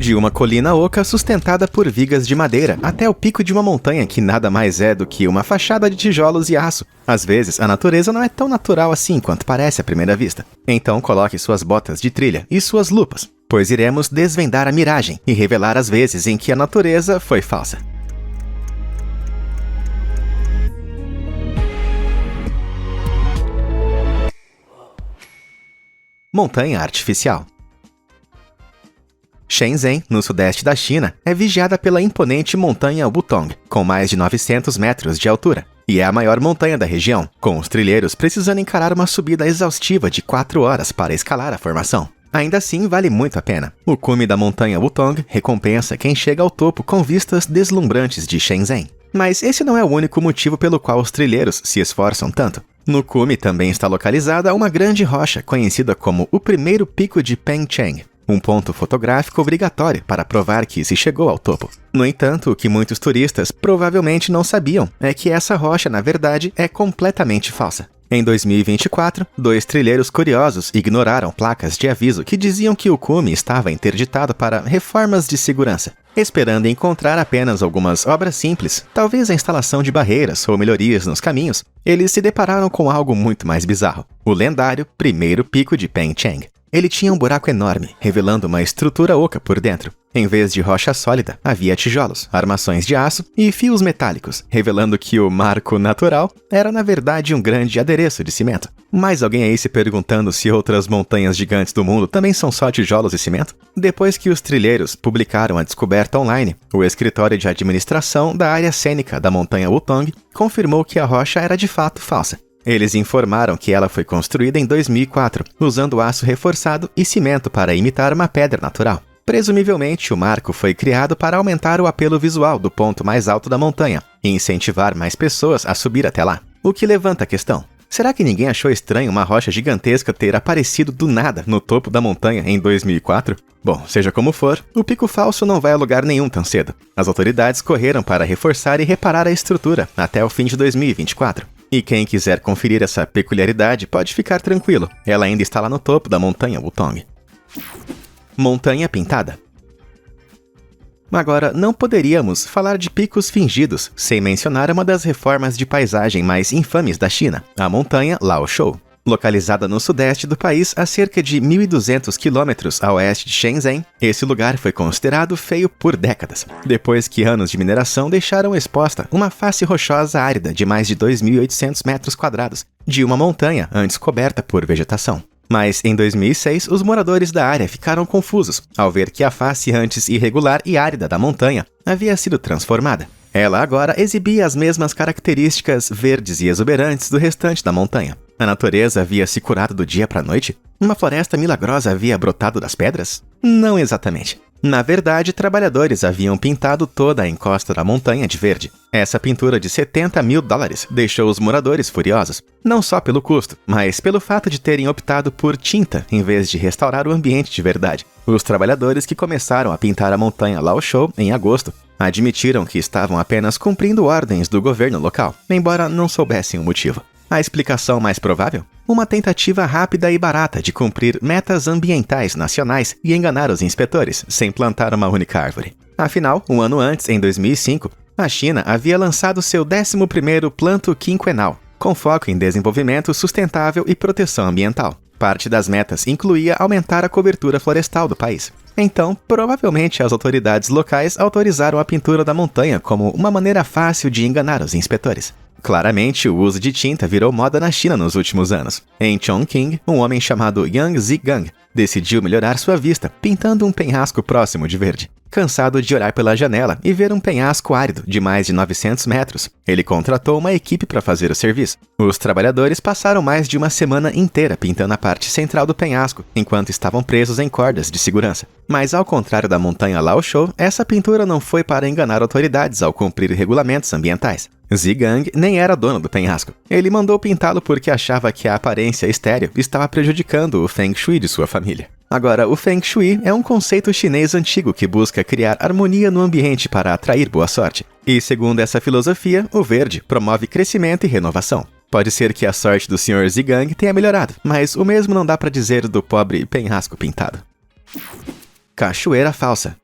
De uma colina oca sustentada por vigas de madeira até o pico de uma montanha que nada mais é do que uma fachada de tijolos e aço. Às vezes, a natureza não é tão natural assim quanto parece à primeira vista. Então coloque suas botas de trilha e suas lupas, pois iremos desvendar a miragem e revelar as vezes em que a natureza foi falsa. Montanha artificial. Shenzhen, no sudeste da China, é vigiada pela imponente montanha Wutong, com mais de 900 metros de altura, e é a maior montanha da região, com os trilheiros precisando encarar uma subida exaustiva de 4 horas para escalar a formação. Ainda assim, vale muito a pena. O cume da montanha Wutong recompensa quem chega ao topo com vistas deslumbrantes de Shenzhen. Mas esse não é o único motivo pelo qual os trilheiros se esforçam tanto. No cume também está localizada uma grande rocha conhecida como o primeiro pico de Pengcheng, um ponto fotográfico obrigatório para provar que se chegou ao topo. No entanto, o que muitos turistas provavelmente não sabiam é que essa rocha, na verdade, é completamente falsa. Em 2024, 2 trilheiros curiosos ignoraram placas de aviso que diziam que o cume estava interditado para reformas de segurança. Esperando encontrar apenas algumas obras simples, talvez a instalação de barreiras ou melhorias nos caminhos, eles se depararam com algo muito mais bizarro: o lendário primeiro pico de Pengcheng. Ele tinha um buraco enorme, revelando uma estrutura oca por dentro. Em vez de rocha sólida, havia tijolos, armações de aço e fios metálicos, revelando que o marco natural era na verdade um grande adereço de cimento. Mais alguém aí se perguntando se outras montanhas gigantes do mundo também são só tijolos e cimento? Depois que os trilheiros publicaram a descoberta online, o escritório de administração da área cênica da montanha Wutong confirmou que a rocha era de fato falsa. Eles informaram que ela foi construída em 2004, usando aço reforçado e cimento para imitar uma pedra natural. Presumivelmente, o marco foi criado para aumentar o apelo visual do ponto mais alto da montanha e incentivar mais pessoas a subir até lá. O que levanta a questão: será que ninguém achou estranho uma rocha gigantesca ter aparecido do nada no topo da montanha em 2004? Bom, seja como for, o pico falso não vai a lugar nenhum tão cedo. As autoridades correram para reforçar e reparar a estrutura até o fim de 2024. E quem quiser conferir essa peculiaridade pode ficar tranquilo, ela ainda está lá no topo da montanha Wutong. Montanha pintada. Agora, não poderíamos falar de picos fingidos sem mencionar uma das reformas de paisagem mais infames da China, a montanha Laoshou. Localizada no sudeste do país, a cerca de 1.200 quilômetros a oeste de Shenzhen, esse lugar foi considerado feio por décadas, depois que anos de mineração deixaram exposta uma face rochosa árida de mais de 2.800 metros quadrados, de uma montanha antes coberta por vegetação. Mas, em 2006, os moradores da área ficaram confusos ao ver que a face antes irregular e árida da montanha havia sido transformada. Ela agora exibia as mesmas características verdes e exuberantes do restante da montanha. A natureza havia se curado do dia para a noite? Uma floresta milagrosa havia brotado das pedras? Não exatamente. Na verdade, trabalhadores haviam pintado toda a encosta da montanha de verde. Essa pintura de $70 mil deixou os moradores furiosos, não só pelo custo, mas pelo fato de terem optado por tinta em vez de restaurar o ambiente de verdade. Os trabalhadores que começaram a pintar a montanha Laoshou em agosto admitiram que estavam apenas cumprindo ordens do governo local, embora não soubessem o motivo. A explicação mais provável? Uma tentativa rápida e barata de cumprir metas ambientais nacionais e enganar os inspetores, sem plantar uma única árvore. Afinal, um ano antes, em 2005, a China havia lançado seu 11º Plano Quinquenal, com foco em desenvolvimento sustentável e proteção ambiental. Parte das metas incluía aumentar a cobertura florestal do país. Então, provavelmente as autoridades locais autorizaram a pintura da montanha como uma maneira fácil de enganar os inspetores. Claramente, o uso de tinta virou moda na China nos últimos anos. Em Chongqing, um homem chamado Yang Zigang decidiu melhorar sua vista, pintando um penhasco próximo de verde. Cansado de olhar pela janela e ver um penhasco árido de mais de 900 metros, ele contratou uma equipe para fazer o serviço. Os trabalhadores passaram mais de uma semana inteira pintando a parte central do penhasco, enquanto estavam presos em cordas de segurança. Mas ao contrário da montanha Laoshou, essa pintura não foi para enganar autoridades ao cumprir regulamentos ambientais. Zigang nem era dono do penhasco. Ele mandou pintá-lo porque achava que a aparência estéril estava prejudicando o Feng Shui de sua família. Agora, o Feng Shui é um conceito chinês antigo que busca criar harmonia no ambiente para atrair boa sorte. E, segundo essa filosofia, o verde promove crescimento e renovação. Pode ser que a sorte do Sr. Zigang tenha melhorado, mas o mesmo não dá para dizer do pobre penhasco pintado. Cachoeira falsa.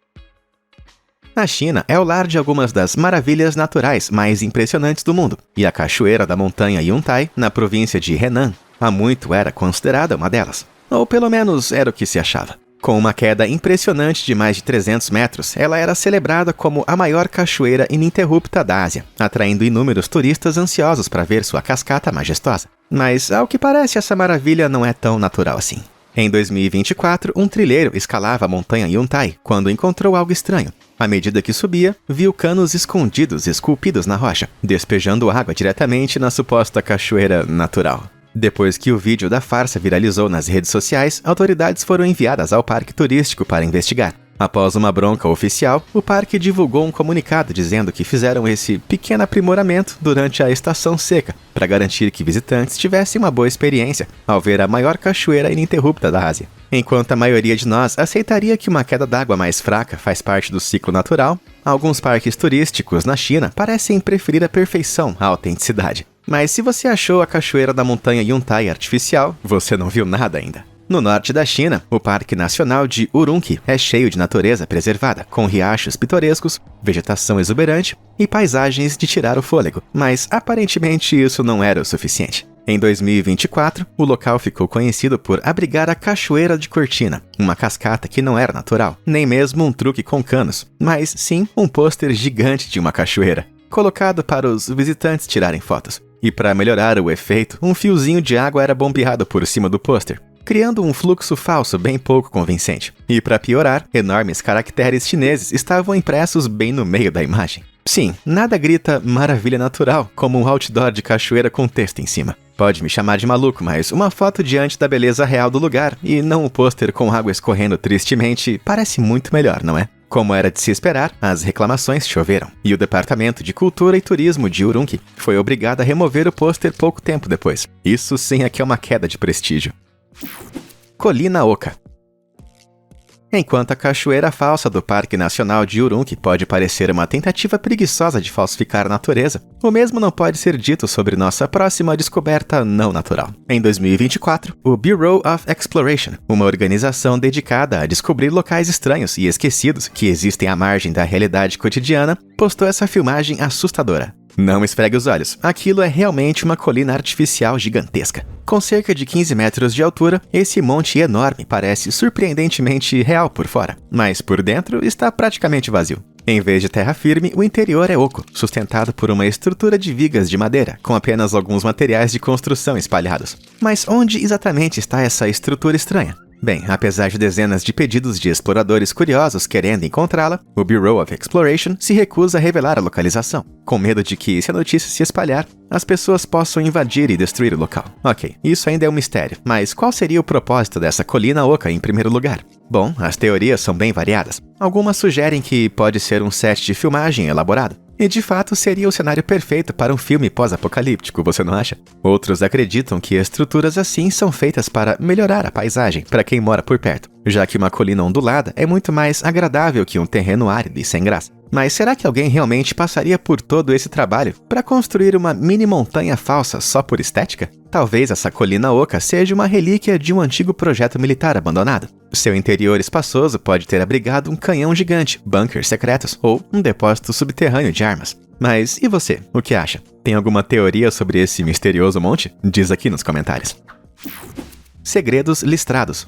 A China é o lar de algumas das maravilhas naturais mais impressionantes do mundo, e a cachoeira da montanha Yuntai, na província de Henan, há muito era considerada uma delas. Ou pelo menos era o que se achava. Com uma queda impressionante de mais de 300 metros, ela era celebrada como a maior cachoeira ininterrupta da Ásia, atraindo inúmeros turistas ansiosos para ver sua cascata majestosa. Mas, ao que parece, essa maravilha não é tão natural assim. Em 2024, um trilheiro escalava a montanha Yuntai quando encontrou algo estranho. À medida que subia, viu canos escondidos esculpidos na rocha, despejando água diretamente na suposta cachoeira natural. Depois que o vídeo da farsa viralizou nas redes sociais, autoridades foram enviadas ao parque turístico para investigar. Após uma bronca oficial, o parque divulgou um comunicado dizendo que fizeram esse pequeno aprimoramento durante a estação seca, para garantir que visitantes tivessem uma boa experiência ao ver a maior cachoeira ininterrupta da Ásia. Enquanto a maioria de nós aceitaria que uma queda d'água mais fraca faz parte do ciclo natural, alguns parques turísticos na China parecem preferir a perfeição à autenticidade. Mas se você achou a cachoeira da montanha Yuntai artificial, você não viu nada ainda. No norte da China, o Parque Nacional de Urumqi é cheio de natureza preservada, com riachos pitorescos, vegetação exuberante e paisagens de tirar o fôlego, mas aparentemente isso não era o suficiente. Em 2024, o local ficou conhecido por abrigar a Cachoeira de Cortina, uma cascata que não era natural, nem mesmo um truque com canos, mas sim um pôster gigante de uma cachoeira, colocado para os visitantes tirarem fotos. E para melhorar o efeito, um fiozinho de água era bombeado por cima do pôster, criando um fluxo falso bem pouco convincente. E para piorar, enormes caracteres chineses estavam impressos bem no meio da imagem. Sim, nada grita maravilha natural como um outdoor de cachoeira com texto em cima. Pode me chamar de maluco, mas uma foto diante da beleza real do lugar e não um pôster com água escorrendo tristemente parece muito melhor, não é? Como era de se esperar, as reclamações choveram, e o Departamento de Cultura e Turismo de Urumqi foi obrigado a remover o pôster pouco tempo depois. Isso sim é que é uma queda de prestígio. Colina Oca. Enquanto a cachoeira falsa do Parque Nacional de Urumqi pode parecer uma tentativa preguiçosa de falsificar a natureza, o mesmo não pode ser dito sobre nossa próxima descoberta não natural. Em 2024, o Bureau of Exploration, uma organização dedicada a descobrir locais estranhos e esquecidos que existem à margem da realidade cotidiana, postou essa filmagem assustadora. Não esfregue os olhos, aquilo é realmente uma colina artificial gigantesca. Com cerca de 15 metros de altura, esse monte enorme parece surpreendentemente real por fora, mas por dentro está praticamente vazio. Em vez de terra firme, o interior é oco, sustentado por uma estrutura de vigas de madeira, com apenas alguns materiais de construção espalhados. Mas onde exatamente está essa estrutura estranha? Bem, apesar de dezenas de pedidos de exploradores curiosos querendo encontrá-la, o Bureau of Exploration se recusa a revelar a localização, com medo de que, se a notícia se espalhar, as pessoas possam invadir e destruir o local. Ok, isso ainda é um mistério, mas qual seria o propósito dessa colina oca em primeiro lugar? Bom, as teorias são bem variadas. Algumas sugerem que pode ser um set de filmagem elaborado. E de fato seria o cenário perfeito para um filme pós-apocalíptico, você não acha? Outros acreditam que estruturas assim são feitas para melhorar a paisagem para quem mora por perto, já que uma colina ondulada é muito mais agradável que um terreno árido e sem graça. Mas será que alguém realmente passaria por todo esse trabalho para construir uma mini montanha falsa só por estética? Talvez essa colina oca seja uma relíquia de um antigo projeto militar abandonado. Seu interior espaçoso pode ter abrigado um canhão gigante, bunkers secretos ou um depósito subterrâneo de armas. Mas e você? O que acha? Tem alguma teoria sobre esse misterioso monte? Diz aqui nos comentários. Segredos listrados.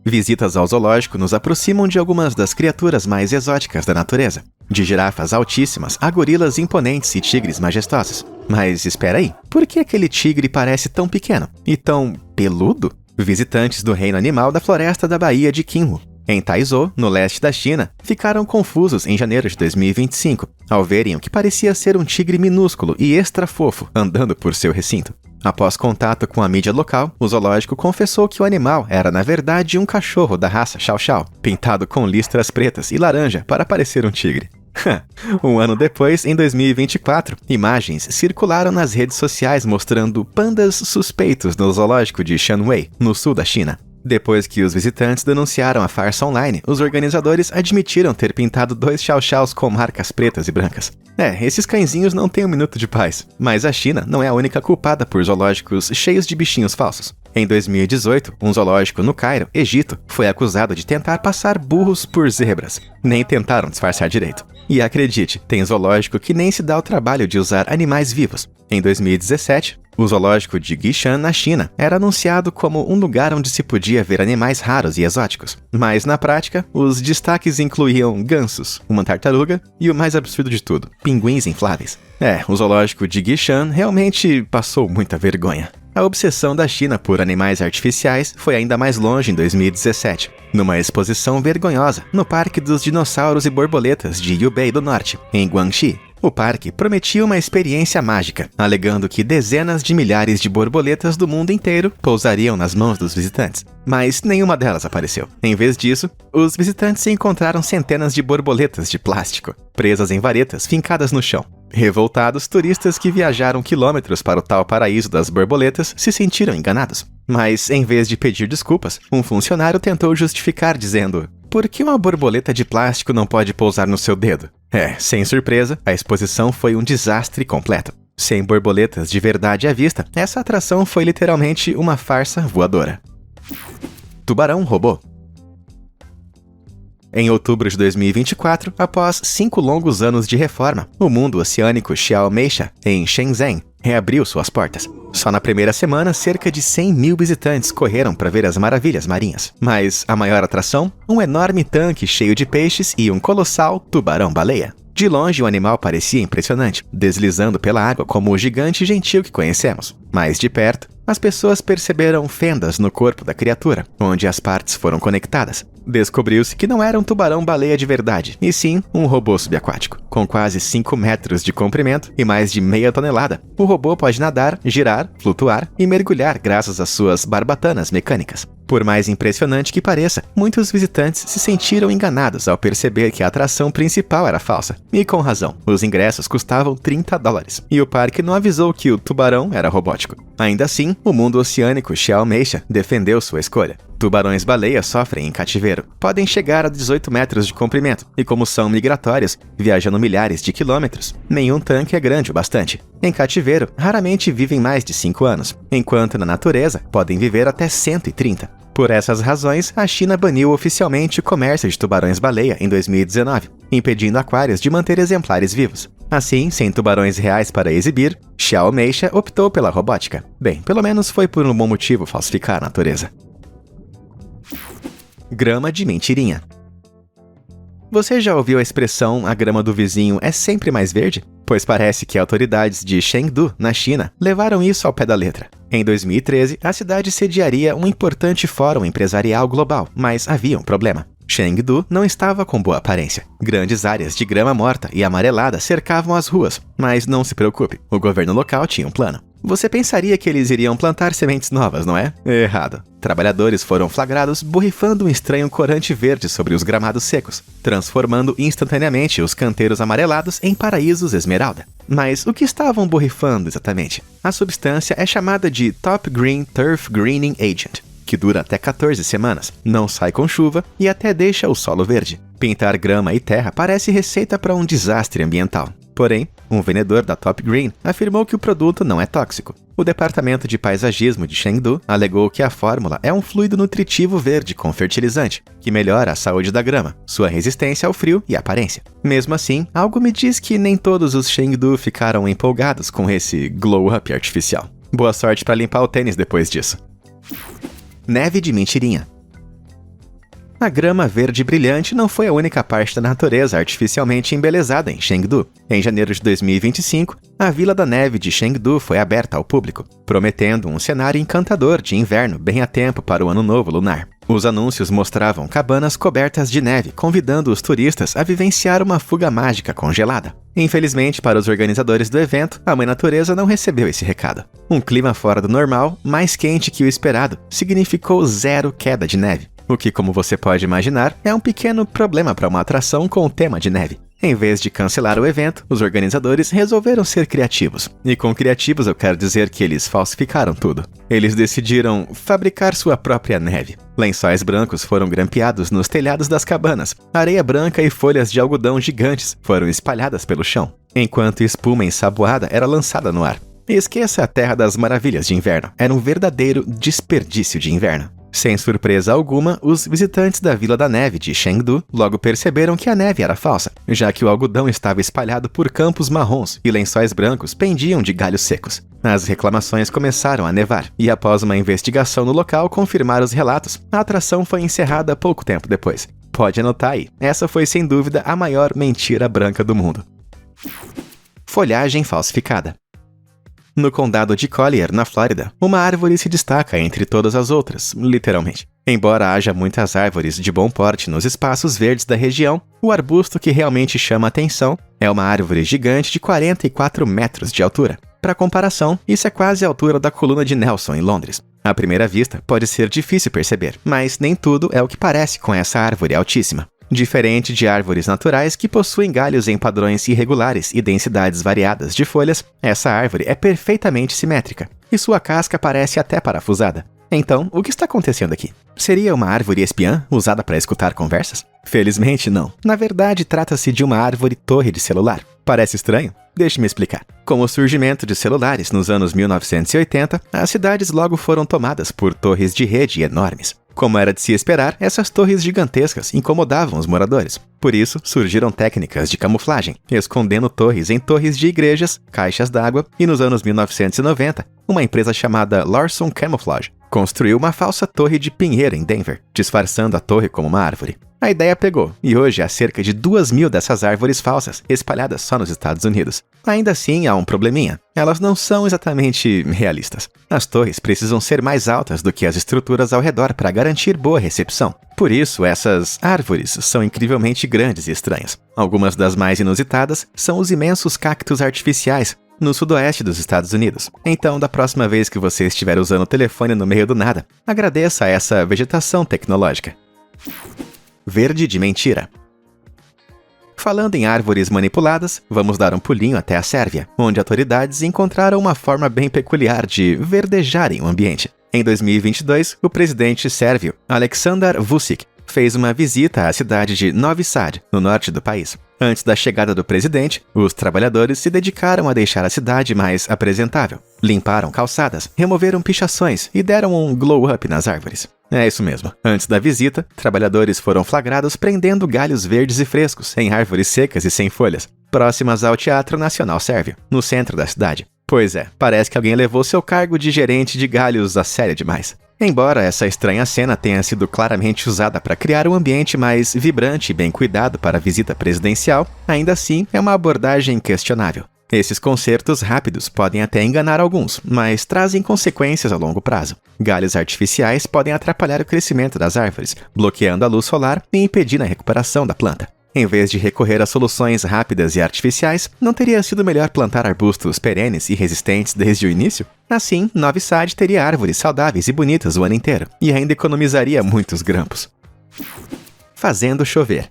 Visitas ao zoológico nos aproximam de algumas das criaturas mais exóticas da natureza. De girafas altíssimas a gorilas imponentes e tigres majestosos. Mas espera aí, por que aquele tigre parece tão pequeno e tão peludo? Visitantes do reino animal da floresta da Baía de Qinhu, em Taizhou, no leste da China, ficaram confusos em janeiro de 2025, ao verem o que parecia ser um tigre minúsculo e extra fofo andando por seu recinto. Após contato com a mídia local, o zoológico confessou que o animal era, na verdade, um cachorro da raça Chow Chow, pintado com listras pretas e laranja para parecer um tigre. Um ano depois, em 2024, imagens circularam nas redes sociais mostrando pandas suspeitos no zoológico de Shanwei, no sul da China. Depois que os visitantes denunciaram a farsa online, os organizadores admitiram ter pintado 2 Chow Chows com marcas pretas e brancas. Esses cãezinhos não têm um minuto de paz, mas a China não é a única culpada por zoológicos cheios de bichinhos falsos. Em 2018, um zoológico no Cairo, Egito, foi acusado de tentar passar burros por zebras. Nem tentaram disfarçar direito. E acredite, tem zoológico que nem se dá o trabalho de usar animais vivos. Em 2017, o zoológico de Guishan, na China, era anunciado como um lugar onde se podia ver animais raros e exóticos. Mas, na prática, os destaques incluíam gansos, uma tartaruga e o mais absurdo de tudo, pinguins infláveis. O zoológico de Guishan realmente passou muita vergonha. A obsessão da China por animais artificiais foi ainda mais longe em 2017, numa exposição vergonhosa no Parque dos Dinossauros e Borboletas de Yubei do Norte, em Guangxi. O parque prometia uma experiência mágica, alegando que dezenas de milhares de borboletas do mundo inteiro pousariam nas mãos dos visitantes. Mas nenhuma delas apareceu. Em vez disso, os visitantes encontraram centenas de borboletas de plástico, presas em varetas fincadas no chão. Revoltados, turistas que viajaram quilômetros para o tal paraíso das borboletas se sentiram enganados. Mas, em vez de pedir desculpas, um funcionário tentou justificar dizendo: "Por que uma borboleta de plástico não pode pousar no seu dedo?" Sem surpresa, a exposição foi um desastre completo. Sem borboletas de verdade à vista, essa atração foi literalmente uma farsa voadora. Tubarão robô. Em outubro de 2024, após 5 longos anos de reforma, o mundo oceânico Xiaomeisha, em Shenzhen, reabriu suas portas. Só na primeira semana, cerca de 100 mil visitantes correram para ver as maravilhas marinhas. Mas a maior atração? Um enorme tanque cheio de peixes e um colossal tubarão-baleia. De longe, o animal parecia impressionante, deslizando pela água como o gigante gentil que conhecemos. Mas de perto, as pessoas perceberam fendas no corpo da criatura, onde as partes foram conectadas. Descobriu-se que não era um tubarão-baleia de verdade, e sim um robô subaquático. Com quase 5 metros de comprimento e mais de meia tonelada, o robô pode nadar, girar, flutuar e mergulhar graças às suas barbatanas mecânicas. Por mais impressionante que pareça, muitos visitantes se sentiram enganados ao perceber que a atração principal era falsa. E com razão, os ingressos custavam $30, e o parque não avisou que o tubarão era robótico. Ainda assim, o mundo oceânico Xiaomeisha defendeu sua escolha. Tubarões-baleia sofrem em cativeiro. Podem chegar a 18 metros de comprimento, e como são migratórios, viajando milhares de quilômetros, nenhum tanque é grande o bastante. Em cativeiro, raramente vivem mais de 5 anos, enquanto na natureza podem viver até 130. Por essas razões, a China baniu oficialmente o comércio de tubarões-baleia em 2019, impedindo aquários de manter exemplares vivos. Assim, sem tubarões reais para exibir, Xiaomeisha optou pela robótica. Bem, pelo menos foi por um bom motivo falsificar a natureza. Grama de mentirinha. Você já ouviu a expressão "a grama do vizinho é sempre mais verde"? Pois parece que autoridades de Chengdu, na China, levaram isso ao pé da letra. Em 2013, a cidade sediaria um importante fórum empresarial global, mas havia um problema. Chengdu não estava com boa aparência. Grandes áreas de grama morta e amarelada cercavam as ruas, mas não se preocupe, o governo local tinha um plano. Você pensaria que eles iriam plantar sementes novas, não é? Errado. Trabalhadores foram flagrados borrifando um estranho corante verde sobre os gramados secos, transformando instantaneamente os canteiros amarelados em paraísos esmeralda. Mas o que estavam borrifando exatamente? A substância é chamada de Top Green Turf Greening Agent, que dura até 14 semanas, não sai com chuva e até deixa o solo verde. Pintar grama e terra parece receita para um desastre ambiental. Porém, um vendedor da Top Green afirmou que o produto não é tóxico. O Departamento de Paisagismo de Chengdu alegou que a fórmula é um fluido nutritivo verde com fertilizante, que melhora a saúde da grama, sua resistência ao frio e aparência. Mesmo assim, algo me diz que nem todos os Chengdu ficaram empolgados com esse glow-up artificial. Boa sorte para limpar o tênis depois disso. Neve de mentirinha. A grama verde brilhante não foi a única parte da natureza artificialmente embelezada em Chengdu. Em janeiro de 2025, a Vila da Neve de Chengdu foi aberta ao público, prometendo um cenário encantador de inverno bem a tempo para o Ano Novo Lunar. Os anúncios mostravam cabanas cobertas de neve, convidando os turistas a vivenciar uma fuga mágica congelada. Infelizmente, para os organizadores do evento, a Mãe Natureza não recebeu esse recado. Um clima fora do normal, mais quente que o esperado, significou 0 queda de neve. O que, como você pode imaginar, é um pequeno problema para uma atração com o tema de neve. Em vez de cancelar o evento, os organizadores resolveram ser criativos. E com criativos eu quero dizer que eles falsificaram tudo. Eles decidiram fabricar sua própria neve. Lençóis brancos foram grampeados nos telhados das cabanas. Areia branca e folhas de algodão gigantes foram espalhadas pelo chão, enquanto espuma ensaboada era lançada no ar. Esqueça a Terra das Maravilhas de inverno. Era um verdadeiro desperdício de inverno. Sem surpresa alguma, os visitantes da Vila da Neve de Chengdu logo perceberam que a neve era falsa, já que o algodão estava espalhado por campos marrons e lençóis brancos pendiam de galhos secos. As reclamações começaram a nevar, e após uma investigação no local confirmar os relatos, a atração foi encerrada pouco tempo depois. Pode anotar aí, essa foi sem dúvida a maior mentira branca do mundo. Folhagem falsificada. No condado de Collier, na Flórida, uma árvore se destaca entre todas as outras, literalmente. Embora haja muitas árvores de bom porte nos espaços verdes da região, o arbusto que realmente chama a atenção é uma árvore gigante de 44 metros de altura. Para comparação, isso é quase a altura da coluna de Nelson, em Londres. À primeira vista, pode ser difícil perceber, mas nem tudo é o que parece com essa árvore altíssima. Diferente de árvores naturais que possuem galhos em padrões irregulares e densidades variadas de folhas, essa árvore é perfeitamente simétrica, e sua casca parece até parafusada. Então, o que está acontecendo aqui? Seria uma árvore espiã usada para escutar conversas? Felizmente não. Na verdade, trata-se de uma árvore torre de celular. Parece estranho? Deixe-me explicar. Com o surgimento de celulares nos anos 1980, as cidades logo foram tomadas por torres de rede enormes. Como era de se esperar, essas torres gigantescas incomodavam os moradores. Por isso, surgiram técnicas de camuflagem, escondendo torres em torres de igrejas, caixas d'água e, nos anos 1990, uma empresa chamada Larson Camouflage construiu uma falsa torre de pinheiro em Denver, disfarçando a torre como uma árvore. A ideia pegou, e hoje há cerca de 2.000 dessas árvores falsas, espalhadas só nos Estados Unidos. Ainda assim, há um probleminha. Elas não são exatamente realistas. As torres precisam ser mais altas do que as estruturas ao redor para garantir boa recepção. Por isso, essas árvores são incrivelmente grandes e estranhas. Algumas das mais inusitadas são os imensos cactos artificiais no sudoeste dos Estados Unidos. Então, da próxima vez que você estiver usando o telefone no meio do nada, agradeça a essa vegetação tecnológica. Verde de mentira. Falando em árvores manipuladas, vamos dar um pulinho até a Sérvia, onde autoridades encontraram uma forma bem peculiar de verdejarem o ambiente. Em 2022, o presidente sérvio Aleksandar Vučić fez uma visita à cidade de Novi Sad, no norte do país. Antes da chegada do presidente, os trabalhadores se dedicaram a deixar a cidade mais apresentável. Limparam calçadas, removeram pichações e deram um glow-up nas árvores. É isso mesmo. Antes da visita, trabalhadores foram flagrados prendendo galhos verdes e frescos em árvores secas e sem folhas, próximas ao Teatro Nacional Sérvio, no centro da cidade. Pois é, parece que alguém levou seu cargo de gerente de galhos a sério demais. Embora essa estranha cena tenha sido claramente usada para criar um ambiente mais vibrante e bem cuidado para a visita presidencial, ainda assim é uma abordagem questionável. Esses concertos rápidos podem até enganar alguns, mas trazem consequências a longo prazo. Galhos artificiais podem atrapalhar o crescimento das árvores, bloqueando a luz solar e impedindo a recuperação da planta. Em vez de recorrer a soluções rápidas e artificiais, não teria sido melhor plantar arbustos perenes e resistentes desde o início? Assim, Novi Sad teria árvores saudáveis e bonitas o ano inteiro, e ainda economizaria muitos grampos. Fazendo chover.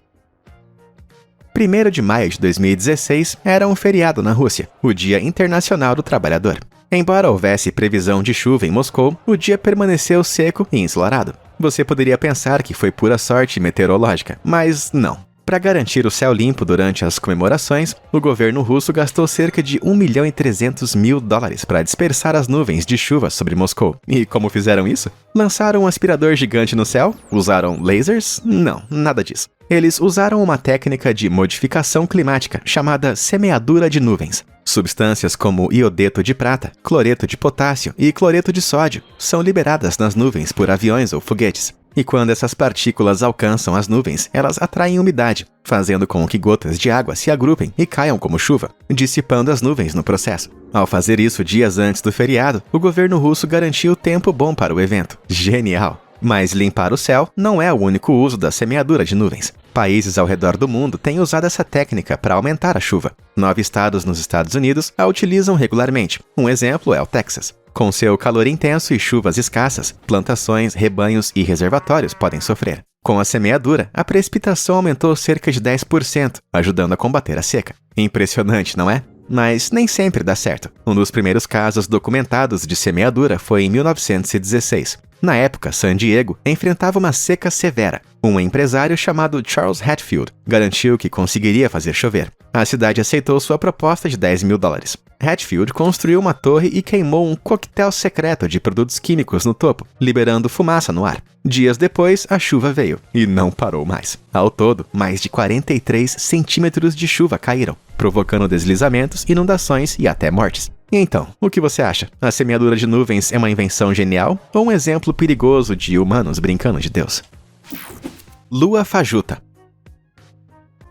1º de maio de 2016 era um feriado na Rússia, o Dia Internacional do Trabalhador. Embora houvesse previsão de chuva em Moscou, o dia permaneceu seco e ensolarado. Você poderia pensar que foi pura sorte meteorológica, mas não. Para garantir o céu limpo durante as comemorações, o governo russo gastou cerca de $1.300.000 para dispersar as nuvens de chuva sobre Moscou. E como fizeram isso? Lançaram um aspirador gigante no céu? Usaram lasers? Não, nada disso. Eles usaram uma técnica de modificação climática chamada semeadura de nuvens. Substâncias como iodeto de prata, cloreto de potássio e cloreto de sódio são liberadas nas nuvens por aviões ou foguetes. E quando essas partículas alcançam as nuvens, elas atraem umidade, fazendo com que gotas de água se agrupem e caiam como chuva, dissipando as nuvens no processo. Ao fazer isso dias antes do feriado, o governo russo garantiu tempo bom para o evento. Genial! Mas limpar o céu não é o único uso da semeadura de nuvens. Países ao redor do mundo têm usado essa técnica para aumentar a chuva. 9 estados nos Estados Unidos a utilizam regularmente. Um exemplo é o Texas. Com seu calor intenso e chuvas escassas, plantações, rebanhos e reservatórios podem sofrer. Com a semeadura, a precipitação aumentou cerca de 10%, ajudando a combater a seca. Impressionante, não é? Mas nem sempre dá certo. Um dos primeiros casos documentados de semeadura foi em 1916. Na época, San Diego enfrentava uma seca severa. Um empresário chamado Charles Hatfield garantiu que conseguiria fazer chover. A cidade aceitou sua proposta de $10 mil. Hatfield construiu uma torre e queimou um coquetel secreto de produtos químicos no topo, liberando fumaça no ar. Dias depois, a chuva veio e não parou mais. Ao todo, mais de 43 centímetros de chuva caíram, provocando deslizamentos, inundações e até mortes. E então, o que você acha? A semeadura de nuvens é uma invenção genial ou um exemplo perigoso de humanos brincando de Deus? Lua fajuta.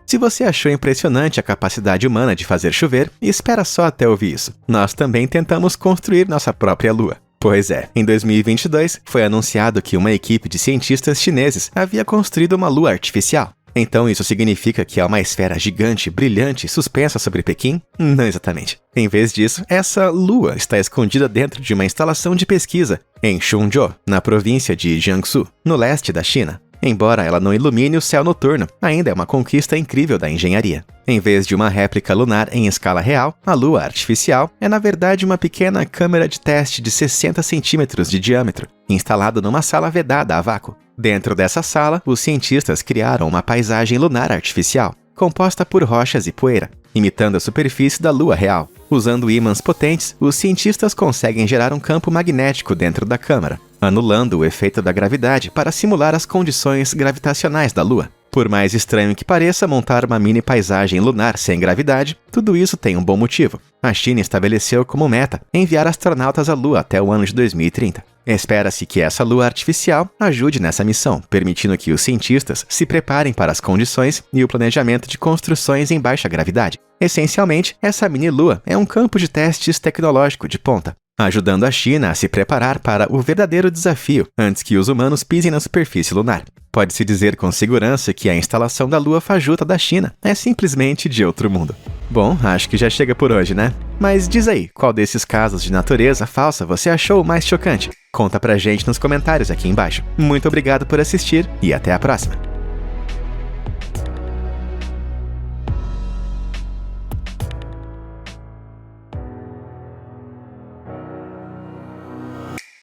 Se você achou impressionante a capacidade humana de fazer chover, espera só até ouvir isso. Nós também tentamos construir nossa própria lua. Pois é, em 2022 foi anunciado que uma equipe de cientistas chineses havia construído uma lua artificial. Então isso significa que há uma esfera gigante, brilhante, suspensa sobre Pequim? Não exatamente. Em vez disso, essa lua está escondida dentro de uma instalação de pesquisa em Chungzhou, na província de Jiangsu, no leste da China. Embora ela não ilumine o céu noturno, ainda é uma conquista incrível da engenharia. Em vez de uma réplica lunar em escala real, a lua artificial é na verdade uma pequena câmera de teste de 60 centímetros de diâmetro, instalada numa sala vedada a vácuo. Dentro dessa sala, os cientistas criaram uma paisagem lunar artificial, composta por rochas e poeira, imitando a superfície da lua real. Usando ímãs potentes, os cientistas conseguem gerar um campo magnético dentro da câmara, anulando o efeito da gravidade para simular as condições gravitacionais da Lua. Por mais estranho que pareça montar uma mini paisagem lunar sem gravidade, tudo isso tem um bom motivo. A China estabeleceu como meta enviar astronautas à Lua até o ano de 2030. Espera-se que essa lua artificial ajude nessa missão, permitindo que os cientistas se preparem para as condições e o planejamento de construções em baixa gravidade. Essencialmente, essa mini-lua é um campo de testes tecnológico de ponta, ajudando a China a se preparar para o verdadeiro desafio antes que os humanos pisem na superfície lunar. Pode-se dizer com segurança que a instalação da lua fajuta da China é simplesmente de outro mundo. Bom, acho que já chega por hoje, né? Mas diz aí, qual desses casos de natureza falsa você achou o mais chocante? Conta pra gente nos comentários aqui embaixo. Muito obrigado por assistir e até a próxima!